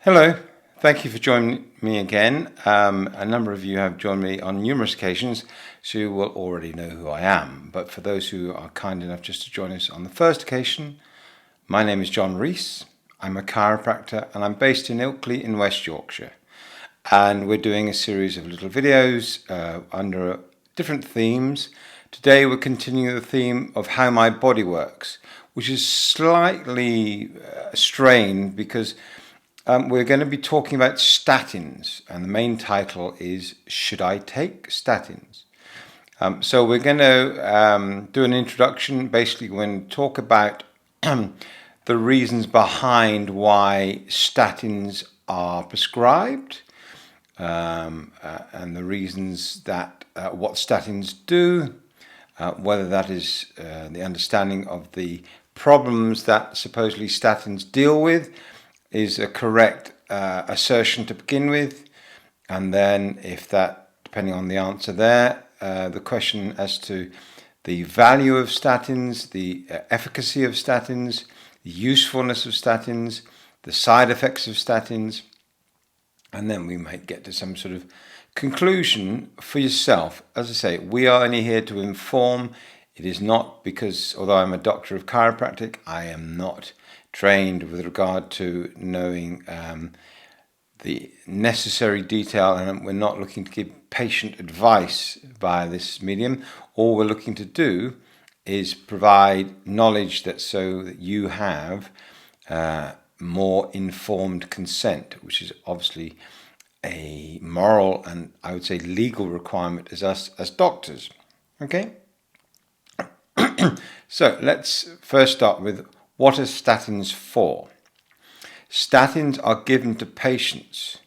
Hello, thank you for joining me again. A number of you have joined me on numerous occasions, so you will already know who I am. But for those who are kind enough just to join us on the first occasion, my name is John Rees. I'm a chiropractor and I'm based in Ilkley in West Yorkshire. And we're doing a series of little videos under different themes. Today we're continuing the theme of how my body works, which is slightly strained because we're going to be talking about statins, and the main title is Should I Take Statins? So we're going to do an introduction. Basically, we're going to talk about the reasons behind why statins are prescribed, and the reasons that what statins do, whether that is the understanding of the problems that supposedly statins deal with is a correct assertion to begin with, and then if that, depending on the answer there, the question as to the value of statins, the efficacy of statins, the usefulness of statins, the side effects of statins, and then we might get to some sort of conclusion for yourself. As I say, we are only here to inform. It is not because, although I'm a doctor of chiropractic, I am not trained with regard to knowing the necessary detail, and we're not looking to give patient advice via this medium. All we're looking to do is provide knowledge so that you have more informed consent, which is obviously a moral and I would say legal requirement as us as doctors. Okay? So let's first start with what are statins for? Statins are given to patients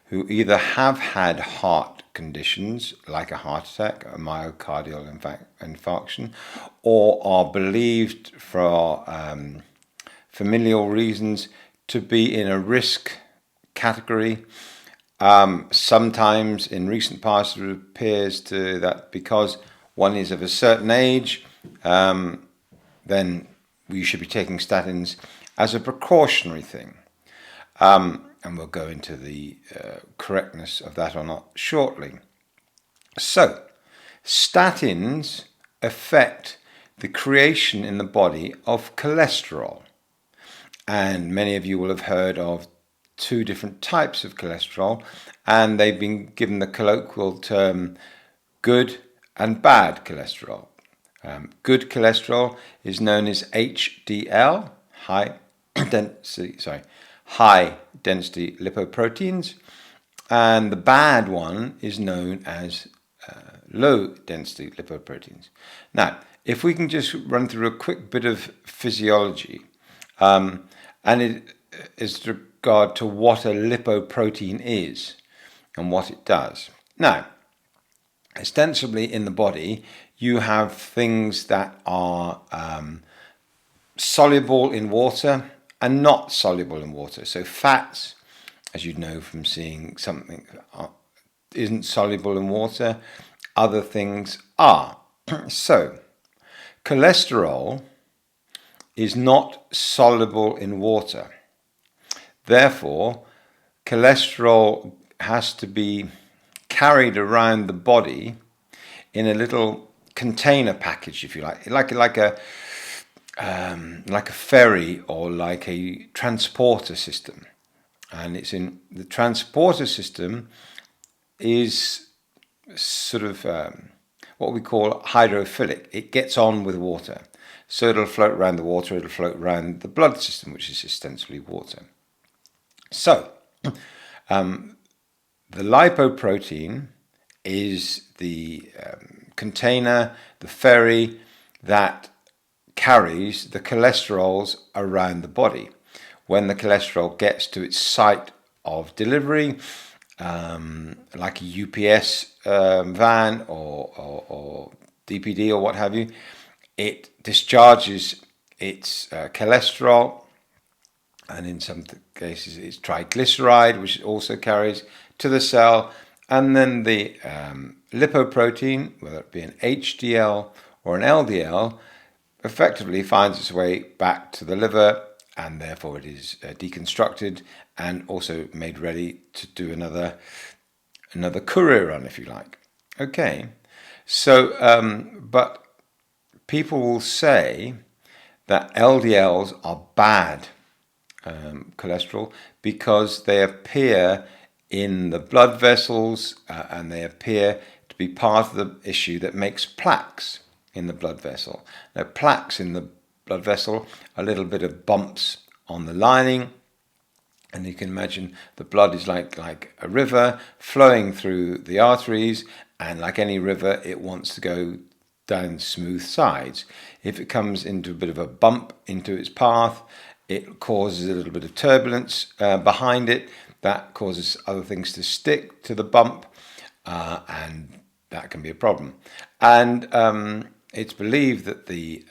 who either have had heart conditions like a heart attack, a myocardial infarction, or are believed for familial reasons to be in a risk category. Sometimes in recent past it appears that because one is of a certain age, then you should be taking statins as a precautionary thing. And we'll go into the correctness of that or not shortly. So, statins affect the creation in the body of cholesterol. And many of you will have heard of two different types of cholesterol, and they've been given the colloquial term good and bad cholesterol. Good cholesterol is known as HDL, high density lipoproteins, and the bad one is known as low density lipoproteins. Now, if we can just run through a quick bit of physiology, and it is with regard to what a lipoprotein is and what it does. Now, ostensibly in the body, you have things that are soluble in water and not soluble in water. So fats, as you'd know from seeing something isn't soluble in water, other things are. So cholesterol is not soluble in water. Therefore, cholesterol has to be carried around the body in a little container package, if you like a ferry or like a transporter system. And it's in the transporter system is sort of what we call hydrophilic. It gets on with water, so it'll float around the water. It'll float around the blood system, which is ostensibly water. So the lipoprotein is the container, the ferry that carries the cholesterols around the body. When the cholesterol gets to its site of delivery, like a UPS van or DPD or what have you, it discharges its cholesterol, and in some cases it's triglyceride, which it also carries to the cell, and then the lipoprotein, whether it be an HDL or an LDL, effectively finds its way back to the liver, and therefore it is deconstructed and also made ready to do another courier run, if you like. Okay, so but people will say that LDLs are bad cholesterol because they appear in the blood vessels and they appear to be part of the issue that makes plaques in the blood vessel. Now, plaques in the blood vessel are a little bit of bumps on the lining, and you can imagine the blood is like a river flowing through the arteries, and like any river, it wants to go down smooth sides. If it comes into a bit of a bump into its path, it causes a little bit of turbulence behind it. That causes other things to stick to the bump, and that can be a problem. And it's believed that the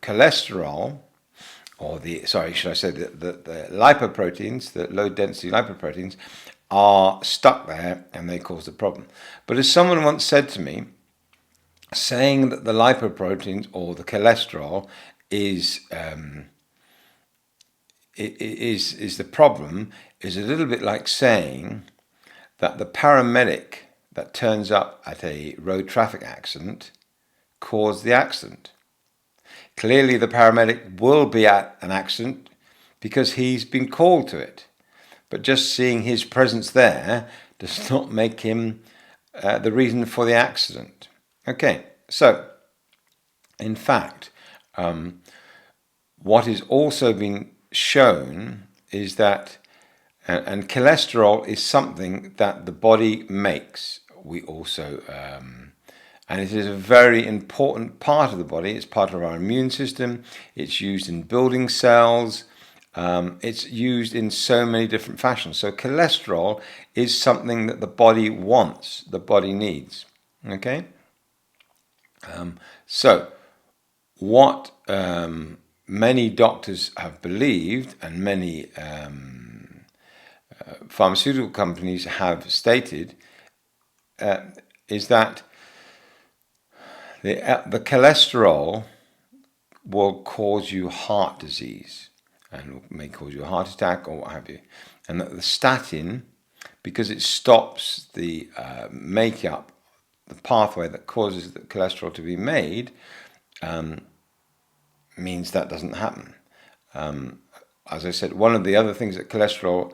cholesterol, or the lipoproteins, the low density lipoproteins, are stuck there and they cause the problem. But as someone once said to me, saying that the lipoproteins or the cholesterol is the problem is a little bit like saying that the paramedic that turns up at a road traffic accident caused the accident. Clearly, the paramedic will be at an accident because he's been called to it. But just seeing his presence there does not make him the reason for the accident. Okay, so in fact, what is also been shown is that, and cholesterol is something that the body makes. We also, and it is a very important part of the body. It's part of our immune system. It's used in building cells. It's used in so many different fashions. So cholesterol is something that the body wants, the body needs. Okay? So what many doctors have believed, and many pharmaceutical companies have stated, is that the cholesterol will cause you heart disease and may cause you a heart attack or what have you. And that the statin, because it stops the makeup, the pathway that causes the cholesterol to be made, means that doesn't happen. As I said, one of the other things that cholesterol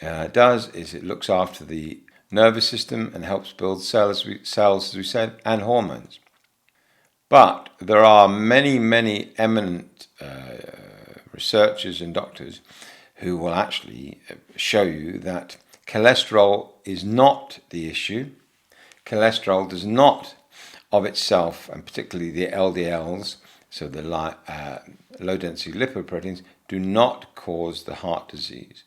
does is it looks after the nervous system and helps build cells, as we said, and hormones. But there are many eminent researchers and doctors who will actually show you that cholesterol is not the issue. Cholesterol does not of itself, and particularly the LDLs, so the low-density lipoproteins, do not cause the heart disease.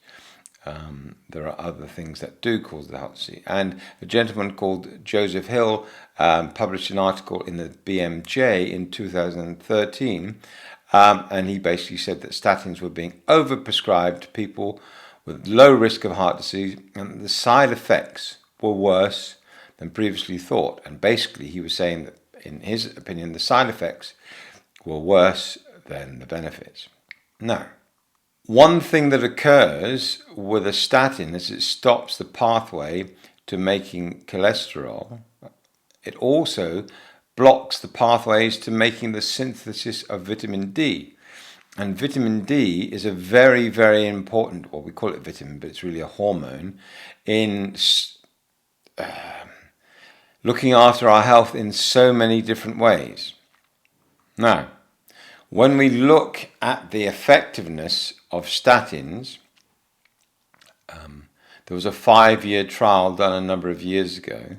There are other things that do cause the heart disease. And a gentleman called Joseph Hill published an article in the BMJ in 2013, and he basically said that statins were being overprescribed to people with low risk of heart disease, and the side effects were worse than previously thought. And basically he was saying that, in his opinion, the side effects were worse than the benefits. Now, one thing that occurs with a statin is it stops the pathway to making cholesterol. It also blocks the pathways to making the synthesis of vitamin D. And vitamin D is a very, very important, well, we call it vitamin, but it's really a hormone, in looking after our health in so many different ways. Now, when we look at the effectiveness of statins, there was a 5-year trial done a number of years ago,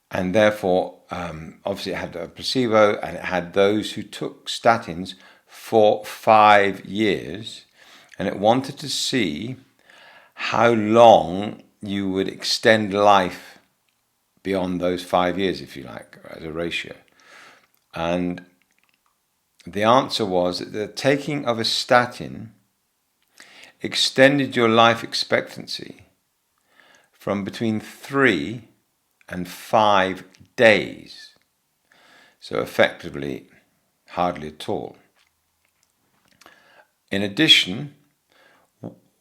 and therefore, obviously it had a placebo, and it had those who took statins for 5 years, and it wanted to see how long you would extend life beyond those 5 years, if you like, as a ratio. And the answer was that the taking of a statin extended your life expectancy from between 3 and 5 days. So effectively, hardly at all. In addition,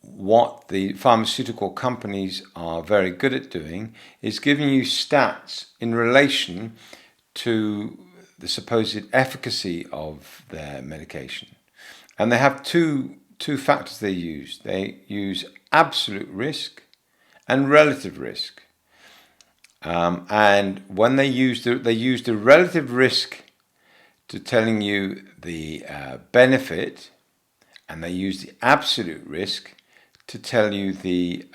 what the pharmaceutical companies are very good at doing is giving you stats in relation to the supposed efficacy of their medication. And they have two factors they use. They use absolute risk and relative risk. And when they use the relative risk to telling you the benefit, and they use the absolute risk to tell you the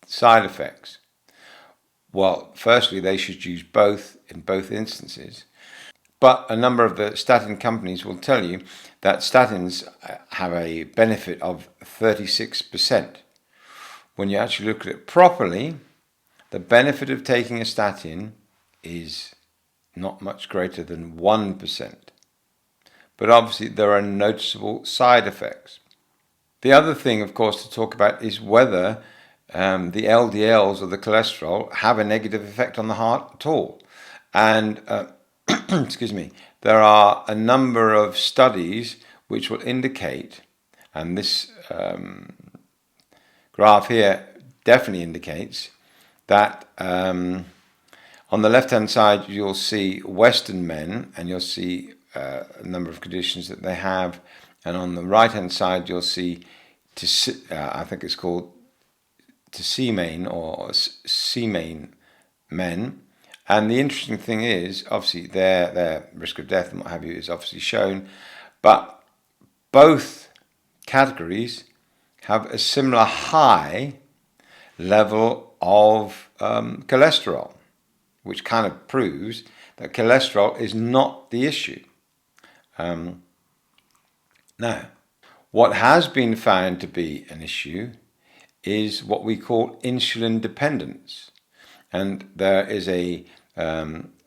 side effects. Well, firstly, they should use both in both instances. But a number of the statin companies will tell you that statins have a benefit of 36%. When you actually look at it properly, the benefit of taking a statin is not much greater than 1%. But obviously there are noticeable side effects. The other thing, of course, to talk about is whether the LDLs or the cholesterol have a negative effect on the heart at all. And excuse me, there are a number of studies which will indicate, and this graph here definitely indicates, that on the left-hand side you'll see Western men, and you'll see a number of conditions that they have, and on the right-hand side you'll see, I think it's called Seamain or Seamain men. And the interesting thing is, obviously, their risk of death and what have you is obviously shown, but both categories have a similar high level of cholesterol, which kind of proves that cholesterol is not the issue. Now, what has been found to be an issue is what we call insulin dependence. And there is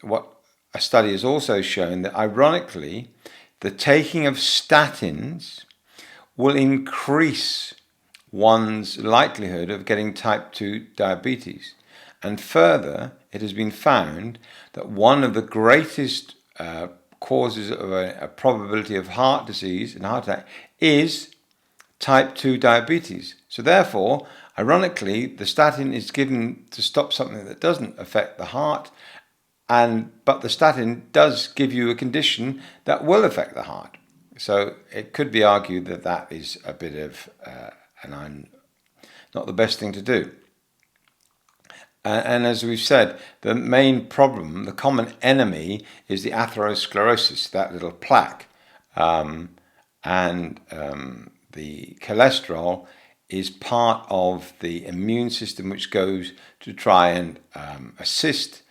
what a study has also shown that, ironically, the taking of statins will increase one's likelihood of getting type 2 diabetes. And further, it has been found that one of the greatest causes of a probability of heart disease and heart attack is type 2 diabetes. So therefore, ironically, the statin is given to stop something that doesn't affect the heart, but the statin does give you a condition that will affect the heart. So it could be argued that that is a bit of not the best thing to do. And as we've said, the main problem, the common enemy, is the atherosclerosis, that little plaque. The cholesterol is part of the immune system which goes to try and assist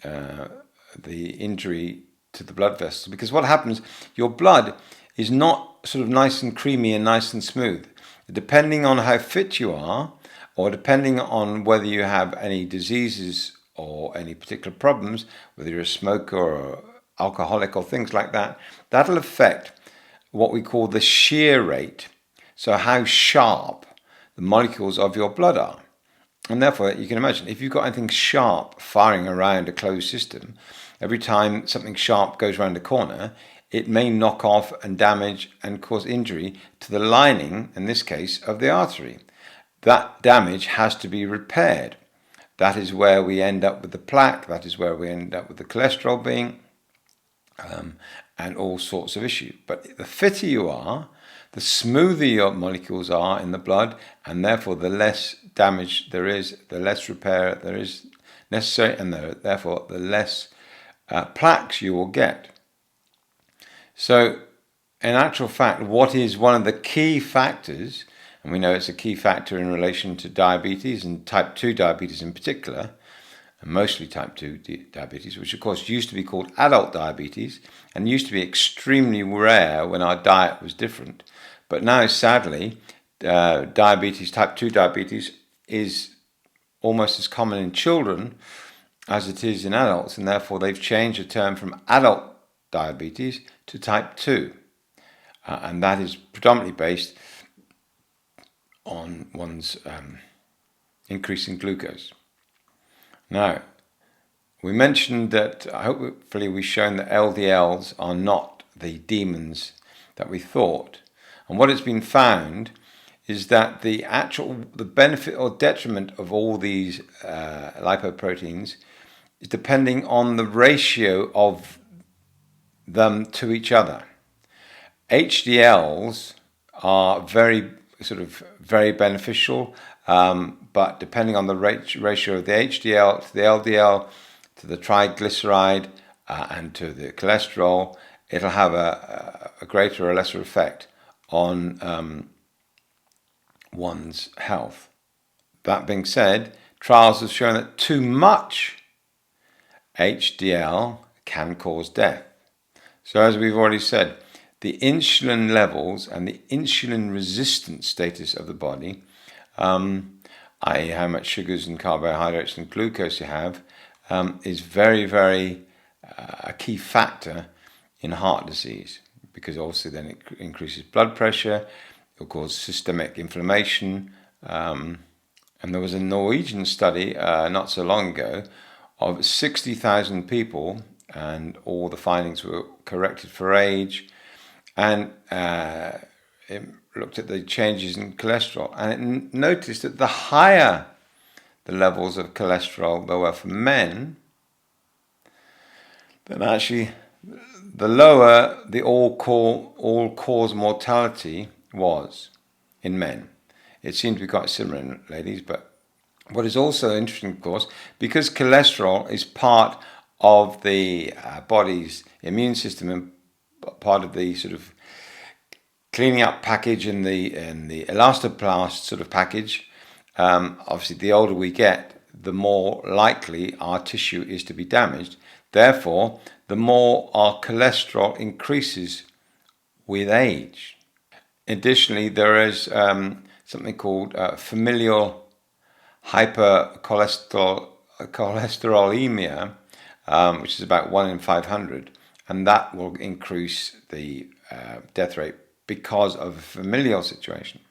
the injury to the blood vessels. Because what happens, your blood is not sort of nice and creamy and nice and smooth. Depending on how fit you are, or depending on whether you have any diseases or any particular problems, whether you're a smoker or alcoholic or things like that, that'll affect what we call the shear rate, so how sharp the molecules of your blood are. And therefore, you can imagine, if you've got anything sharp firing around a closed system, every time something sharp goes around a corner, it may knock off and damage and cause injury to the lining, in this case, of the artery. That damage has to be repaired. That is where we end up with the plaque, that is where we end up with the cholesterol being, and all sorts of issues. But the fitter you are, the smoother your molecules are in the blood, and therefore the less damage there is, the less repair there is necessary, and therefore the less plaques you will get. So, in actual fact, what is one of the key factors, and we know it's a key factor in relation to diabetes and type 2 diabetes in particular, and mostly type 2 diabetes, which of course used to be called adult diabetes and used to be extremely rare when our diet was different. But now, sadly, diabetes, type 2 diabetes, is almost as common in children as it is in adults, and therefore they've changed the term from adult diabetes to type 2. And that is predominantly based on one's increasing glucose. Now, we mentioned that hopefully we've shown that LDLs are not the demons that we thought. And what has been found is that the benefit or detriment of all these lipoproteins is depending on the ratio of them to each other. HDLs are very beneficial, but depending on the ratio of the HDL to the LDL to the triglyceride and to the cholesterol, it'll have a greater or lesser effect on one's health. That being said, trials have shown that too much HDL can cause death. So as we've already said, the insulin levels and the insulin resistance status of the body, i.e. how much sugars and carbohydrates and glucose you have, is very, very a key factor in heart disease, because obviously then it increases blood pressure, it will cause systemic inflammation. And there was a Norwegian study not so long ago of 60,000 people, and all the findings were corrected for age, and it looked at the changes in cholesterol, and it noticed that the higher the levels of cholesterol there were for men, then actually the lower the all-cause mortality was in men. It seemed to be quite similar in ladies, but what is also interesting, of course, because cholesterol is part of the body's immune system and part of the sort of cleaning up package in the elastoplast sort of package. Obviously, the older we get, the more likely our tissue is to be damaged. Therefore, the more our cholesterol increases with age. Additionally, there is something called familial hypercholesterolemia, which is about 1 in 500, and that will increase the death rate because of a familial situation.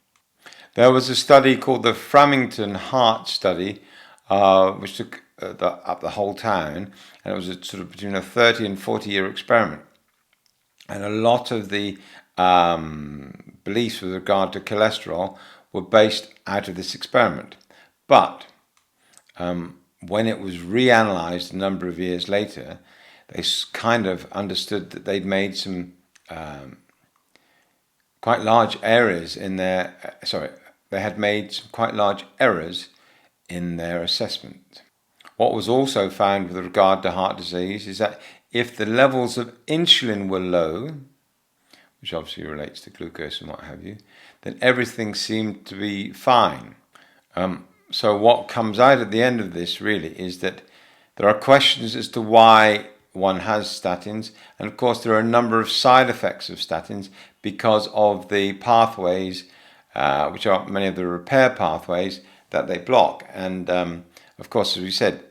There was a study called the Framingham Heart Study, which took up the whole town, and it was a sort of between a 30 and 40-year experiment. And a lot of the beliefs with regard to cholesterol were based out of this experiment. But when it was reanalyzed a number of years later, they kind of understood that they'd made some quite large errors in their, they had made some quite large errors in their assessment. What was also found with regard to heart disease is that if the levels of insulin were low, which obviously relates to glucose and what have you, then everything seemed to be fine. So what comes out at the end of this really is that there are questions as to why one has statins, and of course there are a number of side effects of statins because of the pathways, which are many of the repair pathways that they block. And of course, as we said,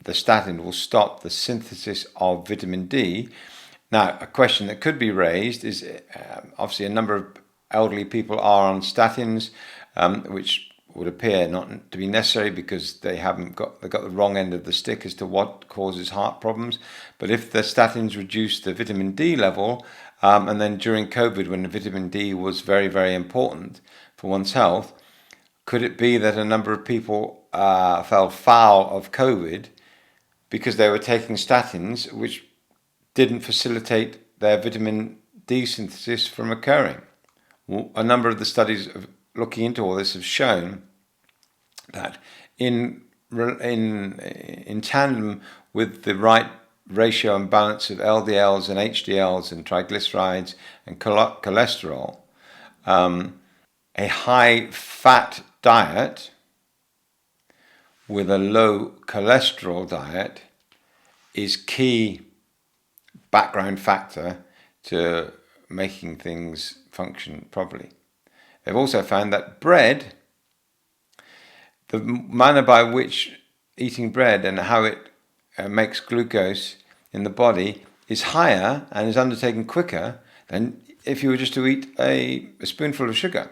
the statin will stop the synthesis of vitamin D. Now, a question that could be raised is obviously a number of elderly people are on statins, which would appear not to be necessary because they got the wrong end of the stick as to what causes heart problems. But if the statins reduce the vitamin D level, and then during COVID when the vitamin D was very, very important for one's health, could it be that a number of people fell foul of COVID because they were taking statins which didn't facilitate their vitamin D synthesis from occurring? Well, a number of the studies looking into all this have shown that in tandem with the right ratio and balance of LDLs and HDLs and triglycerides and cholesterol, a high fat diet with a low cholesterol diet is key background factor to making things function properly. They've also found that bread, the manner by which eating bread and how it makes glucose in the body is higher and is undertaken quicker than if you were just to eat a spoonful of sugar.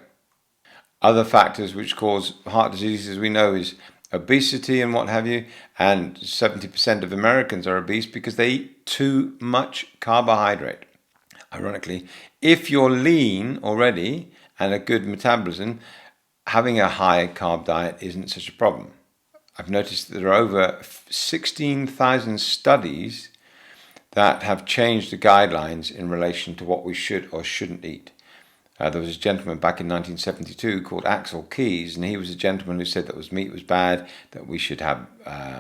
Other factors which cause heart disease, as we know, is obesity and what have you, and 70% of Americans are obese because they eat too much carbohydrate. Ironically, if you're lean already and a good metabolism, having a high carb diet isn't such a problem. I've noticed that there are over 16,000 studies that have changed the guidelines in relation to what we should or shouldn't eat. There was a gentleman back in 1972 called Axel Keys, and he was a gentleman who said that meat was bad, that we should have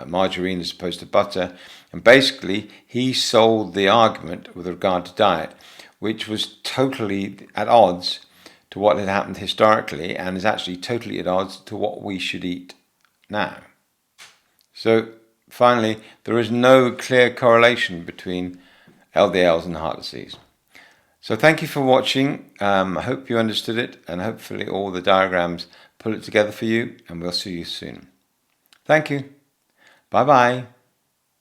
margarine as opposed to butter. And basically, he sold the argument with regard to diet, which was totally at odds to what had happened historically, and is actually totally at odds to what we should eat now. So finally, there is no clear correlation between LDLs and heart disease. So thank you for watching. I hope you understood it, and hopefully all the diagrams pull it together for you, and we'll see you soon. Thank you. Bye-bye.